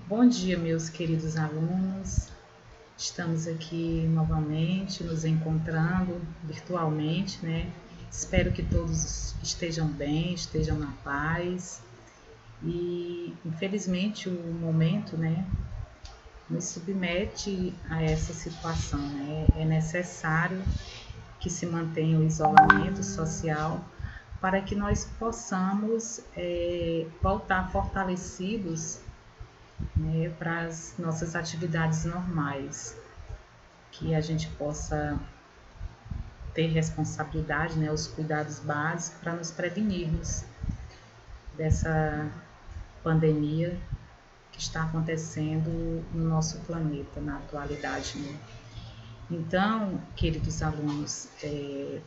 Bom dia, meus queridos alunos. Estamos aqui novamente nos encontrando virtualmente, né? Espero que todos estejam bem, estejam na paz. E, infelizmente, o momento, né, nos submete a essa situação, né? É necessário que se mantenha o isolamento social para que nós possamos voltar fortalecidos, né, para as nossas atividades normais, que a gente possa ter responsabilidade, né, os cuidados básicos para nos prevenirmos dessa pandemia que está acontecendo no nosso planeta na atualidade, né? Então, queridos alunos,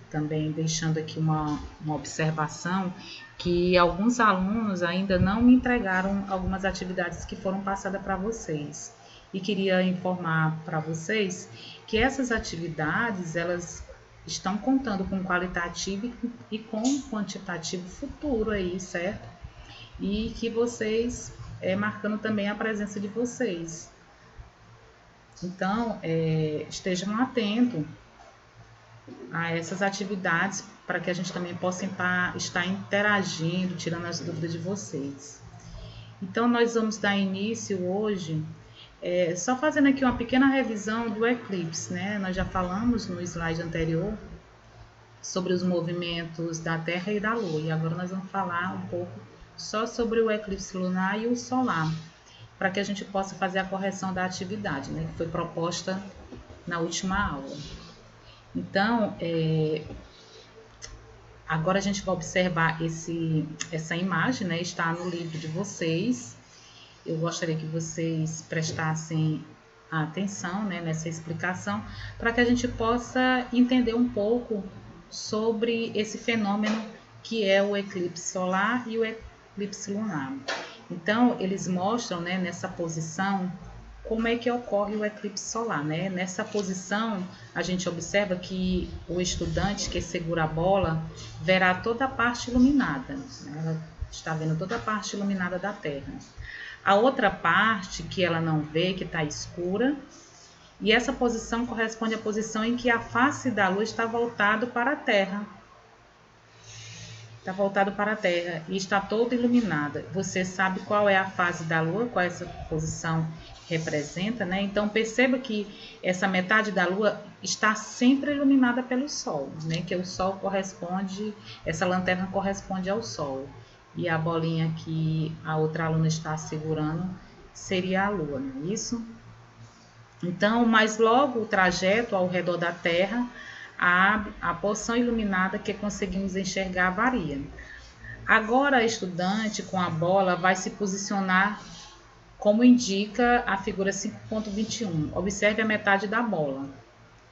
também deixando aqui uma observação, que alguns alunos ainda não me entregaram algumas atividades que foram passadas para vocês. E queria informar para vocês que essas atividades, elas estão contando com qualitativo e com quantitativo futuro aí, certo? E que vocês, marcando também a presença de vocês. Então, estejam atentos a essas atividades para que a gente também possa estar interagindo, tirando as dúvidas de vocês. Então, nós vamos dar início hoje, só fazendo aqui uma pequena revisão do eclipse, né? Nós já falamos no slide anterior sobre os movimentos da Terra e da Lua, e agora nós vamos falar um pouco só sobre o eclipse lunar e o solar, para que a gente possa fazer a correção da atividade, né, que foi proposta na última aula. Então, agora a gente vai observar essa imagem, né, está no livro de vocês. Eu gostaria que vocês prestassem atenção, né, nessa explicação, para que a gente possa entender um pouco sobre esse fenômeno que é o eclipse solar e o eclipse lunar. Então, eles mostram, né, nessa posição, como é que ocorre o eclipse solar, né? Nessa posição, a gente observa que o estudante que segura a bola verá toda a parte iluminada, né? Ela está vendo toda a parte iluminada da Terra. A outra parte que ela não vê, que está escura, e essa posição corresponde à posição em que a face da Lua está voltada para a Terra. Está voltado para a Terra e está toda iluminada. Você sabe qual é a fase da Lua, qual essa posição representa, né? Então perceba que essa metade da Lua está sempre iluminada pelo Sol, né? Que o Sol corresponde, essa lanterna corresponde ao Sol. E a bolinha que a outra aluna está segurando seria a Lua, não é isso? Então, mas logo o trajeto ao redor da Terra, a porção iluminada que conseguimos enxergar varia. Agora, a estudante com a bola vai se posicionar como indica a figura 5.21. Observe a metade da bola,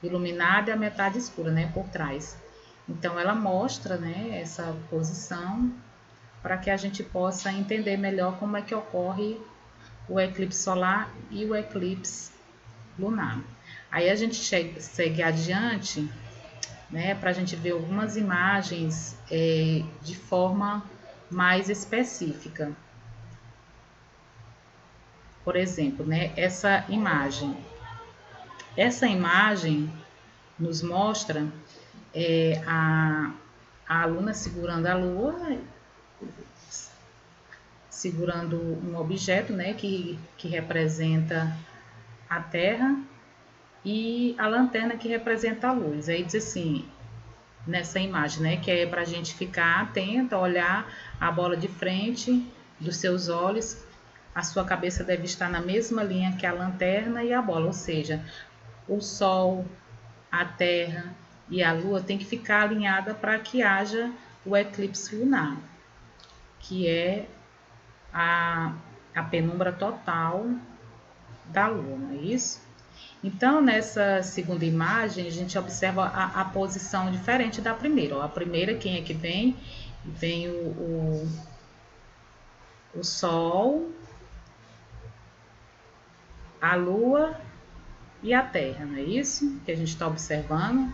iluminada e a metade escura, né, por trás. Então, ela mostra, né, essa posição para que a gente possa entender melhor como é que ocorre o eclipse solar e o eclipse lunar. Aí a gente segue adiante, né, para a gente ver algumas imagens de forma mais específica. Por exemplo, né, essa imagem nos mostra a aluna segurando a Lua, segurando um objeto, né, que representa a Terra, e a lanterna que representa a luz. Aí diz assim, nessa imagem, né, que é para a gente ficar atenta, olhar a bola de frente dos seus olhos, a sua cabeça deve estar na mesma linha que a lanterna e a bola, ou seja, o Sol, a Terra e a Lua tem que ficar alinhada para que haja o eclipse lunar, que é a penumbra total da Lua, não é isso? Então, nessa segunda imagem, a gente observa a posição diferente da primeira. A primeira, quem é que vem? Vem o Sol, a Lua e a Terra, não é isso que a gente está observando?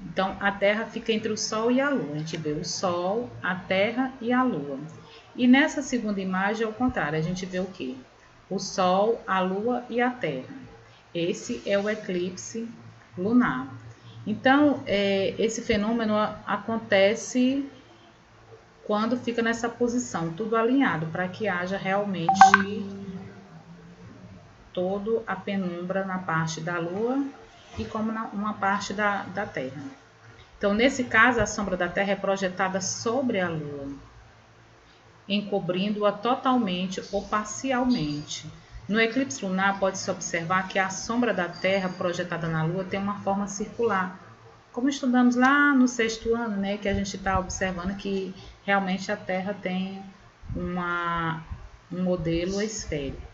Então, a Terra fica entre o Sol e a Lua. A gente vê o Sol, a Terra e a Lua. E nessa segunda imagem, ao contrário, a gente vê o quê? o Sol, a Lua e a Terra. Esse é o eclipse lunar. Então, esse fenômeno acontece quando fica nessa posição, tudo alinhado, para que haja realmente toda a penumbra na parte da Lua e como uma parte da Terra. Então, nesse caso, a sombra da Terra é projetada sobre a Lua, encobrindo-a totalmente ou parcialmente. No eclipse lunar, pode-se observar que a sombra da Terra projetada na Lua tem uma forma circular, como estudamos lá no 6º ano, né, que a gente está observando que realmente a Terra tem um modelo esférico.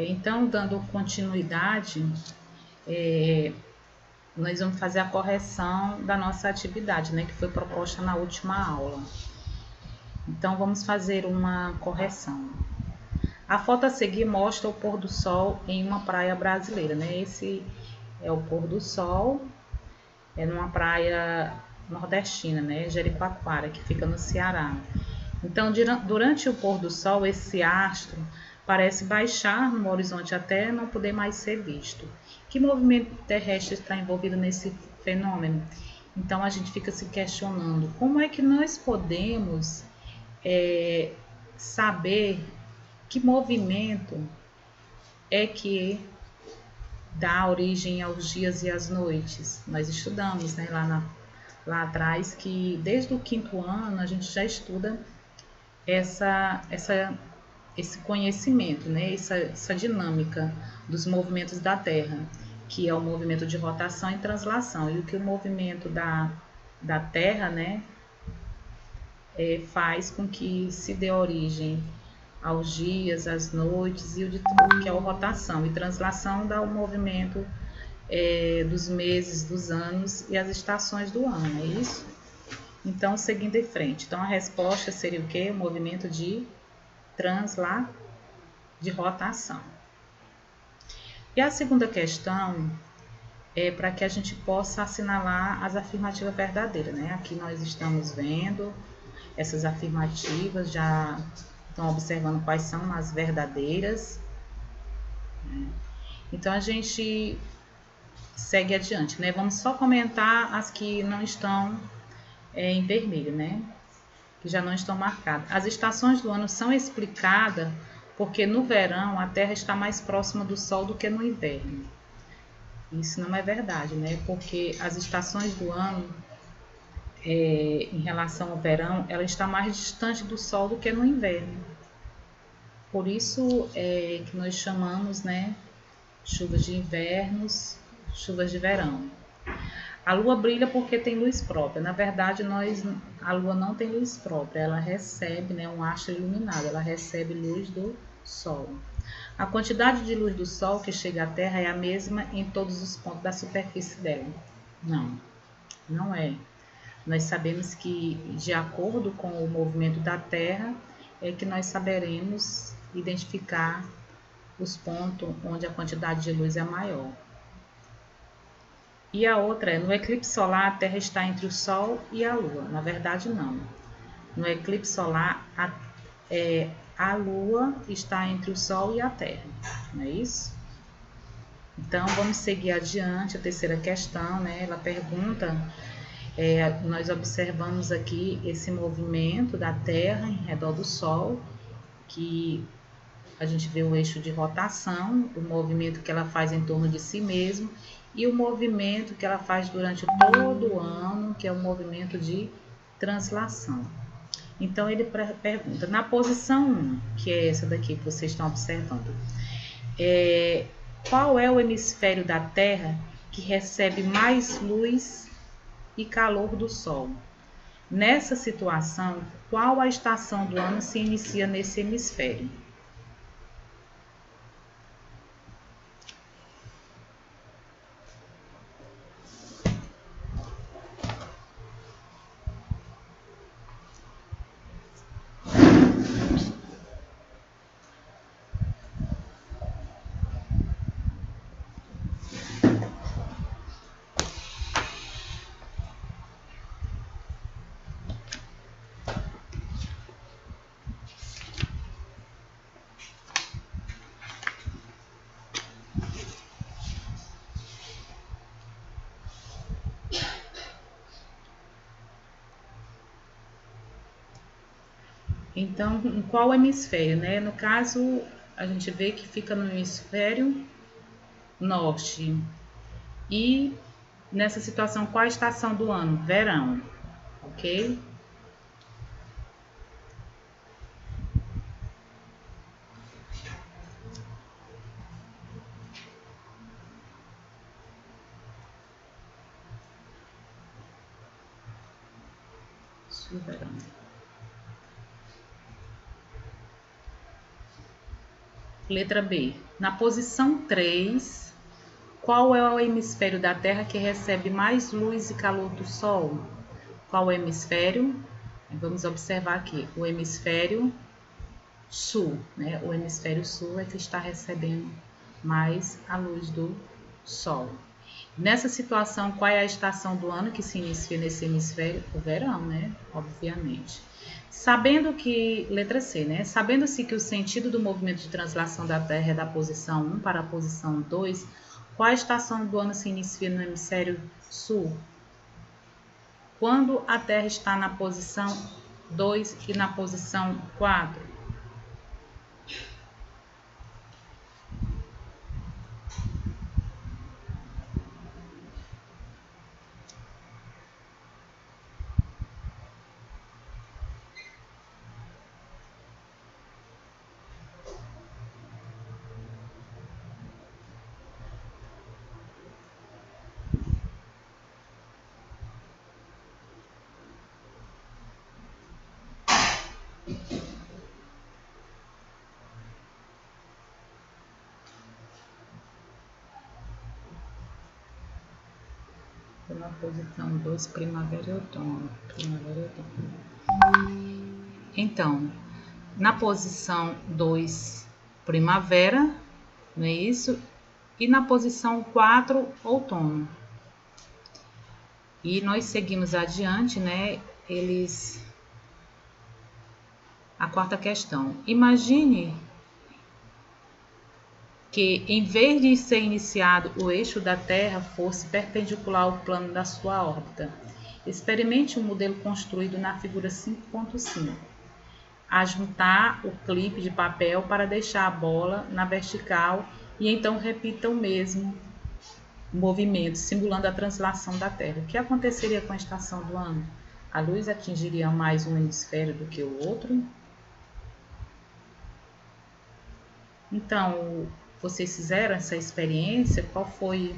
Então, dando continuidade, nós vamos fazer a correção da nossa atividade, né, que foi proposta na última aula. Então, vamos fazer uma correção. A foto a seguir mostra o pôr do sol em uma praia brasileira, né? Esse é o pôr do sol, numa praia nordestina, né? Jericoacoara, que fica no Ceará. Então, durante o pôr do sol, esse astro parece baixar no horizonte até não poder mais ser visto. Que movimento terrestre está envolvido nesse fenômeno? Então, a gente fica se questionando como é que nós podemos saber que movimento é que dá origem aos dias e às noites. Nós estudamos, né, lá atrás, que desde o 5º ano a gente já estuda esse conhecimento, né, essa dinâmica dos movimentos da Terra, que é o movimento de rotação e translação, e o que o movimento da Terra, né, faz com que se dê origem aos dias, às noites, e que é a rotação e translação dá o movimento dos meses, dos anos e as estações do ano, é isso? Então, seguindo em frente. Então, a resposta seria o quê? O movimento de rotação. E a segunda questão é para que a gente possa assinalar as afirmativas verdadeiras, né? Aqui nós estamos vendo essas afirmativas, já estão observando quais são as verdadeiras. Então, a gente segue adiante, né? Vamos só comentar as que não estão em vermelho, né? Que já não estão marcadas. As estações do ano são explicadas porque no verão a Terra está mais próxima do Sol do que no inverno. Isso não é verdade, né? Porque as estações do ano, em relação ao verão, ela está mais distante do Sol do que no inverno. Por isso que nós chamamos, né, chuvas de invernos, chuvas de verão. A Lua brilha porque tem luz própria. Na verdade, a Lua não tem luz própria. Ela recebe, né, um astro iluminado. Ela recebe luz do Sol. A quantidade de luz do Sol que chega à Terra é a mesma em todos os pontos da superfície dela. Não é. Nós sabemos que, de acordo com o movimento da Terra, é que nós saberemos identificar os pontos onde a quantidade de luz é maior. E a outra é, no eclipse solar, a Terra está entre o Sol e a Lua. Na verdade, não. No eclipse solar, a Lua está entre o Sol e a Terra. Não é isso? Então, vamos seguir adiante. A terceira questão, né? Ela pergunta, nós observamos aqui esse movimento da Terra em redor do Sol, que a gente vê o eixo de rotação, o movimento que ela faz em torno de si mesmo, e o movimento que ela faz durante todo o ano, que é o movimento de translação. Então ele pergunta, na posição 1, que é essa daqui que vocês estão observando, qual é o hemisfério da Terra que recebe mais luz e calor do Sol? Nessa situação, qual a estação do ano se inicia nesse hemisfério? Então, em qual hemisfério, né? No caso, a gente vê que fica no hemisfério norte. E nessa situação, qual a estação do ano? Verão, ok? Sul, verão. Letra B. Na posição 3, qual é o hemisfério da Terra que recebe mais luz e calor do Sol? Qual é o hemisfério? Vamos observar aqui, o hemisfério sul, né? O hemisfério sul é que está recebendo mais a luz do Sol. Nessa situação, qual é a estação do ano que se inicia nesse hemisfério? O verão, né? Obviamente. Sabendo que, letra C, né? Sabendo-se que o sentido do movimento de translação da Terra é da posição 1 para a posição 2, qual a estação do ano se inicia no hemisfério sul? Quando a Terra está na posição 2 e na posição 4? Na posição 2, primavera e outono. Primavera e outono. Então, na posição 2, primavera, não é isso? E na posição 4, outono. E nós seguimos adiante, né? A quarta questão. Imagine que, em vez de ser iniciado, o eixo da Terra fosse perpendicular ao plano da sua órbita. Experimente um modelo construído na figura 5.5. Ajuntar o clipe de papel para deixar a bola na vertical e então repita o mesmo movimento, simulando a translação da Terra. O que aconteceria com a estação do ano? A luz atingiria mais um hemisfério do que o outro? Então, vocês fizeram essa experiência? Qual foi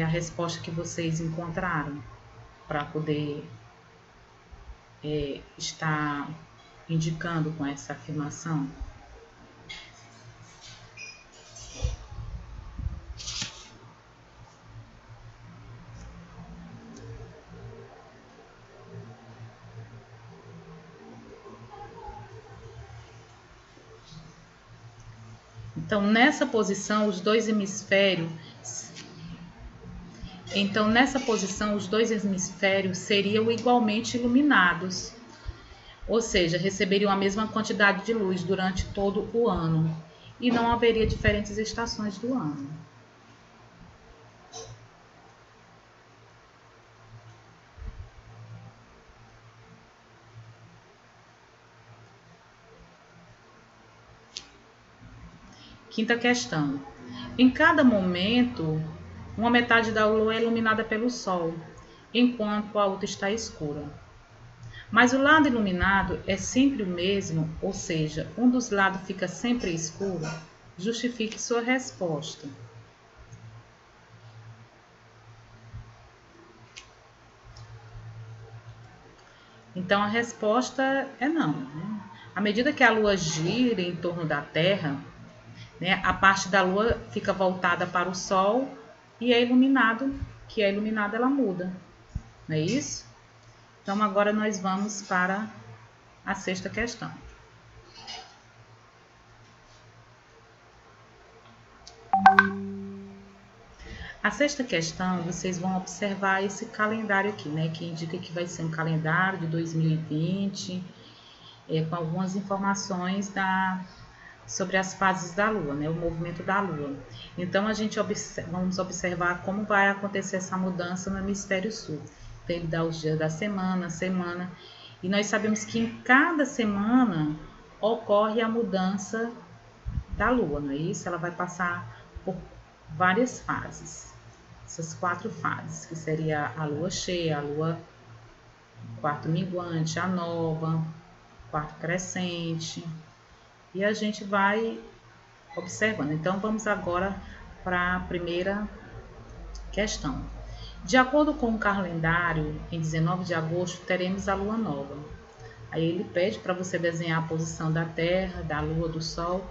a resposta que vocês encontraram para poder estar indicando com essa afirmação? Então, nessa posição, os dois hemisférios seriam igualmente iluminados, ou seja, receberiam a mesma quantidade de luz durante todo o ano, e não haveria diferentes estações do ano. Quinta questão. Em cada momento, uma metade da lua é iluminada pelo Sol, enquanto a outra está escura. Mas o lado iluminado é sempre o mesmo, ou seja, um dos lados fica sempre escuro? Justifique sua resposta. Então a resposta é não, né? À medida que a Lua gira em torno da Terra, né, a parte da Lua fica voltada para o Sol e é iluminado, que é iluminada ela muda, não é isso? Então agora nós vamos para a sexta questão. A sexta questão, vocês vão observar esse calendário aqui, né, que indica que vai ser um calendário de 2020, com algumas informações sobre as fases da Lua, né, o movimento da Lua. Então, vamos observar como vai acontecer essa mudança no hemisfério sul. Então, ele dá os dias da semana, e nós sabemos que em cada semana ocorre a mudança da Lua, não é isso? Ela vai passar por várias fases. Essas 4 fases, que seria a Lua cheia, a Lua quarto minguante, a nova, quarto crescente, e a gente vai observando. Então, vamos agora para a primeira questão. De acordo com o calendário, em 19 de agosto teremos a Lua nova. Aí ele pede para você desenhar a posição da Terra, da Lua, do Sol,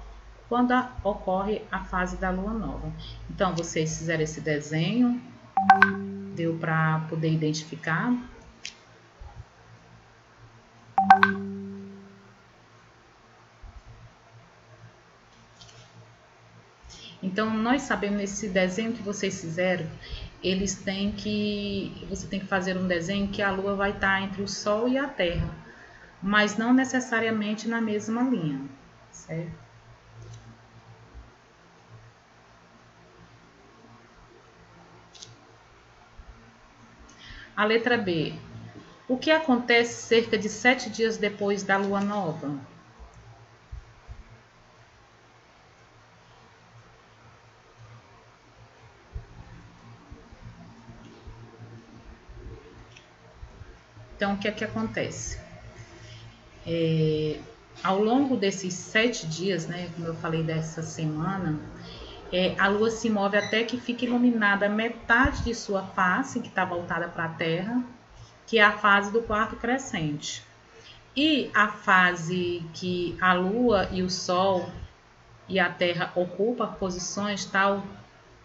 quando ocorre a fase da Lua nova. Então, vocês fizeram esse desenho, deu para poder identificar? Então, nós sabemos nesse desenho que vocês fizeram, você tem que fazer um desenho que a Lua vai estar entre o Sol e a Terra, mas não necessariamente na mesma linha, certo? A letra B. O que acontece cerca de 7 dias depois da Lua nova? Então, o que é que acontece? Ao longo desses 7 dias, né, como eu falei dessa semana, a Lua se move até que fique iluminada metade de sua face, que está voltada para a Terra, que é a fase do quarto crescente. E a fase que a Lua e o Sol e a Terra ocupam posições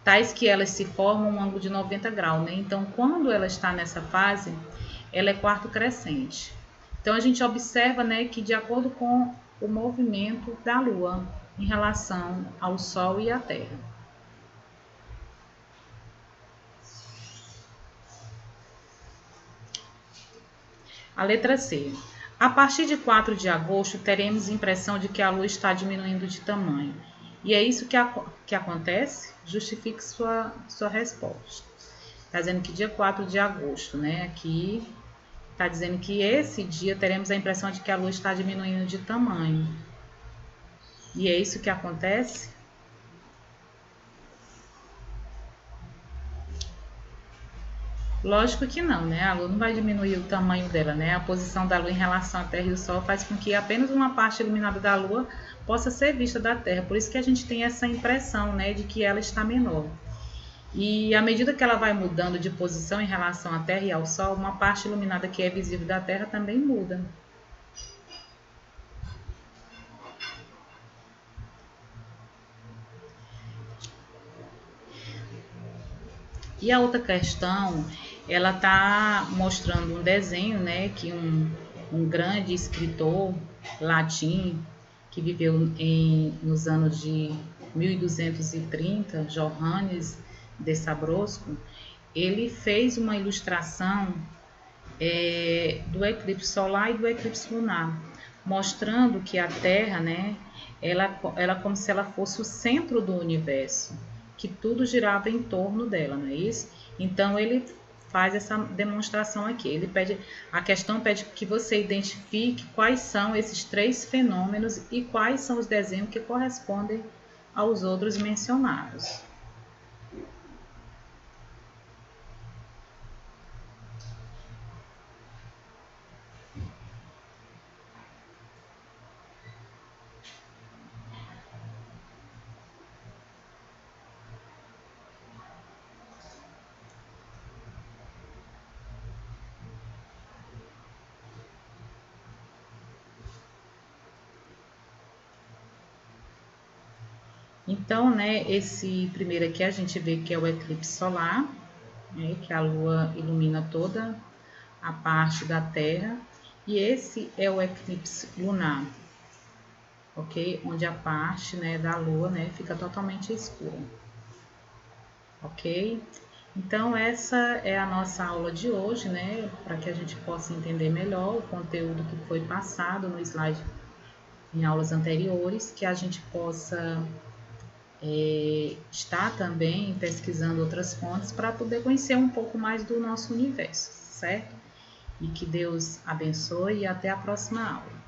tais que elas se formam um ângulo de 90 graus, né? Então, quando ela está nessa fase, ela é quarto crescente. Então, a gente observa, né, que de acordo com o movimento da Lua em relação ao Sol e à Terra. A letra C. A partir de 4 de agosto, teremos impressão de que a Lua está diminuindo de tamanho. E é isso que acontece? Justifique sua resposta. Está dizendo que dia 4 de agosto, né? Aqui está dizendo que esse dia teremos a impressão de que a Lua está diminuindo de tamanho. E é isso que acontece? Lógico que não, né? A Lua não vai diminuir o tamanho dela, né? A posição da Lua em relação à Terra e o Sol faz com que apenas uma parte iluminada da Lua possa ser vista da Terra. Por isso que a gente tem essa impressão, né, de que ela está menor. E à medida que ela vai mudando de posição em relação à Terra e ao Sol, uma parte iluminada que é visível da Terra também muda. E a outra questão, ela está mostrando um desenho, né, que um grande escritor latim que viveu nos anos de 1230, Johannes de Sabrosco, ele fez uma ilustração do eclipse solar e do eclipse lunar, mostrando que a Terra, né, ela como se ela fosse o centro do universo, que tudo girava em torno dela, não é isso? Então ele faz essa demonstração aqui. A questão pede que você identifique quais são esses 3 fenômenos e quais são os desenhos que correspondem aos outros mencionados. Então, né, esse primeiro aqui a gente vê que é o eclipse solar, né, que a Lua ilumina toda a parte da Terra, e esse é o eclipse lunar, ok? Onde a parte, né, da Lua, né, fica totalmente escura, ok? Então essa é a nossa aula de hoje, né, para que a gente possa entender melhor o conteúdo que foi passado no slide em aulas anteriores, que a gente possa estar também pesquisando outras fontes para poder conhecer um pouco mais do nosso universo, certo? E que Deus abençoe e até a próxima aula.